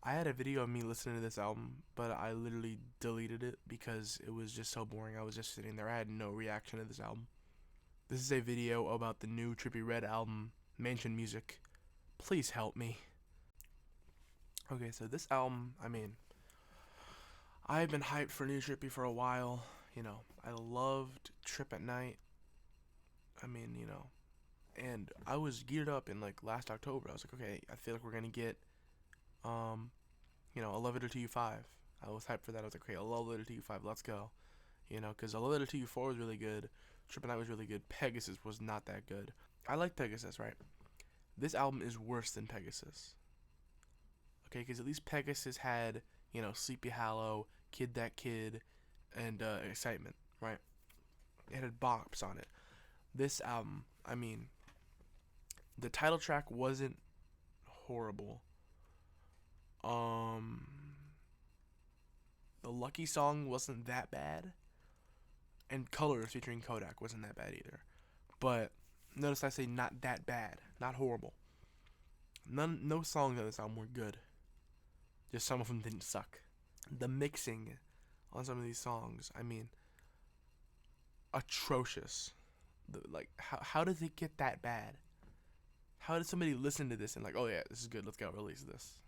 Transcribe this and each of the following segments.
I had a video of me listening to this album, but I literally deleted it because it was just so boring. I was just sitting there. I had no reaction to this album. This is a video about the new Trippie Red album, Mansion Music. Please help me. Okay, so this album, I've been hyped for new Trippie for a while. I loved Trip at Night. I mean, you know, and I was geared up in like last October. I was like, okay, I feel like we're gonna get, um, a Love It or To You 5. I was hyped for that. I was like, okay, I love It or To You 5. Let's go. Because I love It or To You 4 was really good. Trip at Night was really good. Pegasus was not that good. I like Pegasus, right? This album is worse than Pegasus. Okay, because at least Pegasus had, Sleepy Hollow, Kid That Kid, and Excitement, right? It had bops on it. This album, the title track wasn't horrible. Um, the Lucky song wasn't that bad, and Colors featuring Kodak wasn't that bad either. But notice I say not that bad, not horrible. No songs on this album were good. Just some of them didn't suck. The mixing on some of these songs, atrocious. How does it get that bad? How did somebody listen to this and like, oh yeah, this is good, let's go release this?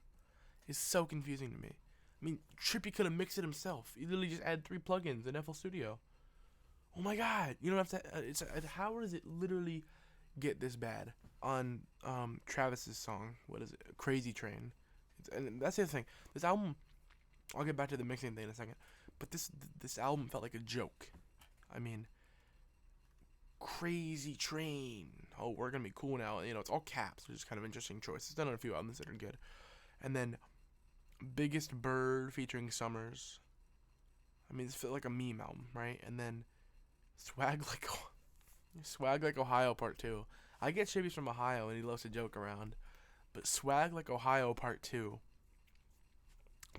It's so confusing to me. Trippie could have mixed it himself. He literally just add 3 plugins in FL Studio. Oh my god, you don't have to. How does it literally get this bad on Travis's song? What is it? Crazy Train. And that's the other thing. This album. I'll get back to the mixing thing in a second. But this album felt like a joke. I mean, Crazy Train. Oh, we're gonna be cool now. It's all caps, which is kind of interesting choice. It's done on a few albums that are good. And then Biggest Bird featuring Summers. This felt like a meme album, right? And then Swag Like Ohio Part 2. I get Trippie's from Ohio and he loves to joke around. But Swag Like Ohio Part 2.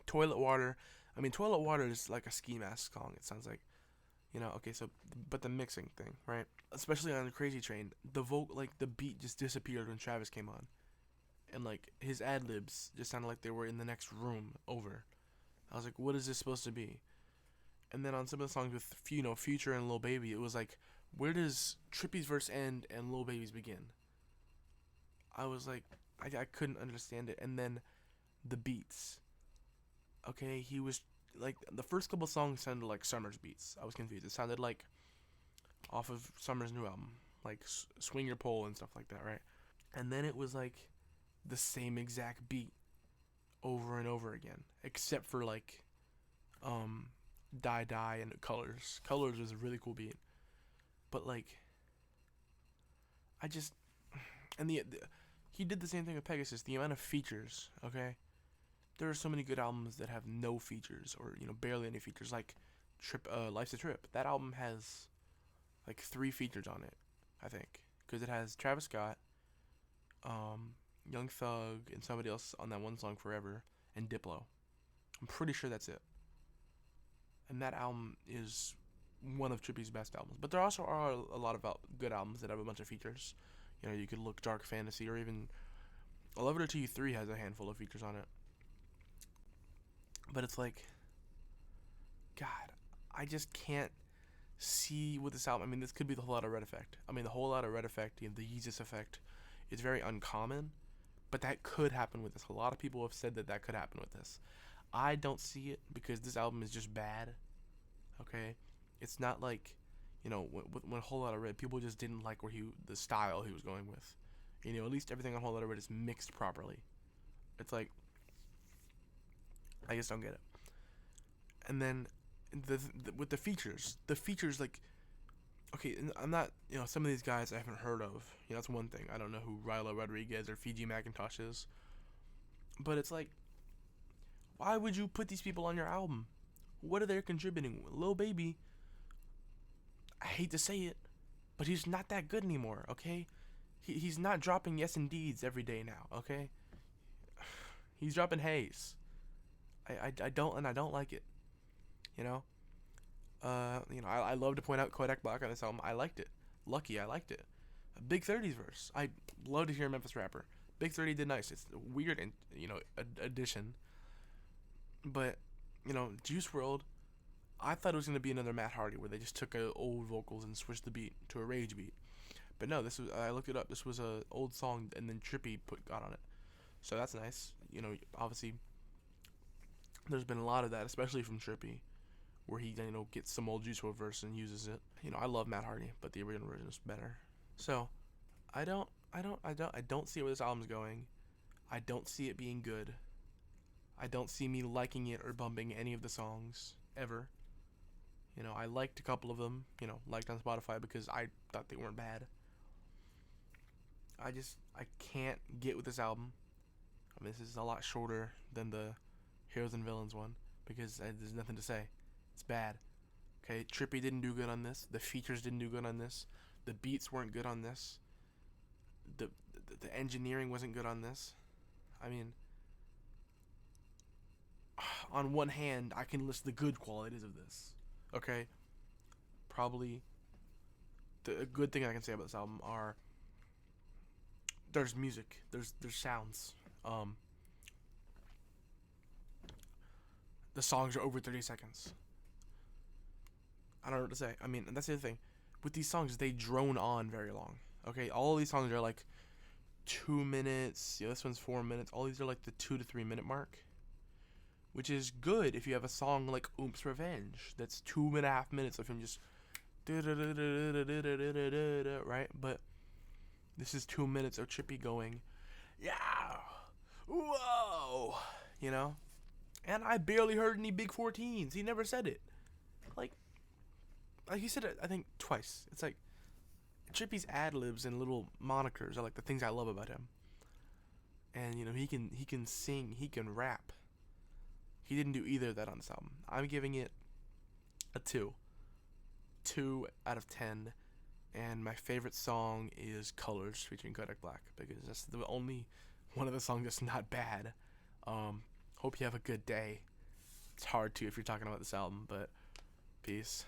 Toilet Water. Toilet Water is like a ski mask song. It sounds like, okay, so, but the mixing thing, right? Especially on the Crazy Train, the beat just disappeared when Travis came on. And, like, his ad libs just sounded like they were in the next room over. I was like, what is this supposed to be? And then on some of the songs with, Future and Lil Baby, it was like, where does Trippie's verse end and Lil Baby's begin? I was like, I couldn't understand it. And then the beats. Okay, he was like, the first couple songs sounded like Summer's beats. I was confused. It sounded like off of Summer's new album, like Swing Your Pole and stuff like that, right? And then it was like the same exact beat over and over again, except for like Die Die and Colors. Colors was a really cool beat. But like I just and the he did the same thing with Pegasus. The amount of features, okay? There are so many good albums that have no features or barely any features. Like Life's a Trip. That album has like 3 features on it, I think, because it has Travis Scott, Young Thug, and somebody else on that one song Forever, and Diplo. I'm pretty sure that's it. And that album is one of Trippie's best albums. But there also are a lot of good albums that have a bunch of features. You could look Dark Fantasy, or even I Love It or To You 3 has a handful of features on it. But it's like, God, I just can't see with this album. This could be the Whole Lotta Red effect. The Whole Lotta Red effect, the Yeezus effect, is very uncommon, but that could happen with this. A lot of people have said that could happen with this. I don't see it because this album is just bad. Okay, it's not like, when Whole Lotta Red, people just didn't like the style he was going with. At least everything on Whole Lotta Red is mixed properly. It's like, I just don't get it. And then with the features like, okay, I'm not, some of these guys I haven't heard of. That's one thing. I don't know who Rilo Rodriguez or Fiji Macintosh is. But it's like, why would you put these people on your album? What are they contributing? Lil Baby, I hate to say it, but he's not that good anymore, okay? He's not dropping Yes Indeeds every day now, okay? He's dropping Haze. I don't like it. I love to point out Kodak Black on this album. I liked it. Lucky, I liked it. Big 30's verse. I love to hear a Memphis rapper. Big 30 did nice. It's a weird, addition. But Juice World, I thought it was gonna be another Matt Hardy where they just took old vocals and switched the beat to a rage beat. But no, this was I looked it up. This was a old song and then Trippie got on it. So that's nice. Obviously there's been a lot of that, especially from Trippie, where he gets some old Juice WRLD verse and uses it. I love Matt Hardy, but the original version is better. So I don't see where this album's going. I don't see it being good. I don't see me liking it or bumping any of the songs ever. I liked a couple of them, liked on Spotify because I thought they weren't bad. I can't get with this album. I mean, this is a lot shorter than the Heroes and Villains one because there's nothing to say. It's bad. Okay, Trippie didn't do good on this. The features didn't do good on this. The beats weren't good on this. The engineering wasn't good on this. I mean, on one hand, I can list the good qualities of this. Okay, probably the good thing I can say about this album are there's music, there's sounds. The songs are over 30 seconds. I don't know what to say. I mean, that's the other thing. With these songs, they drone on very long. Okay, all of these songs are like 2 minutes. This one's 4 minutes. All these are like the 2 to 3 minute mark, which is good if you have a song like Oomp's Revenge that's 2.5 minutes of him just right. But this is 2 minutes of Trippie going, yeah, whoa, and I barely heard any big 14s. He never said it. Like he said it, I think twice. It's like Trippie's ad libs and little monikers are like the things I love about him. And he can sing, he can rap. He didn't do either of that on this album. I'm giving it a 2 out of 10. And my favorite song is Colors featuring Kodak Black because that's the only one of the songs that's not bad. Hope you have a good day. It's hard to if you're talking about this album, but peace.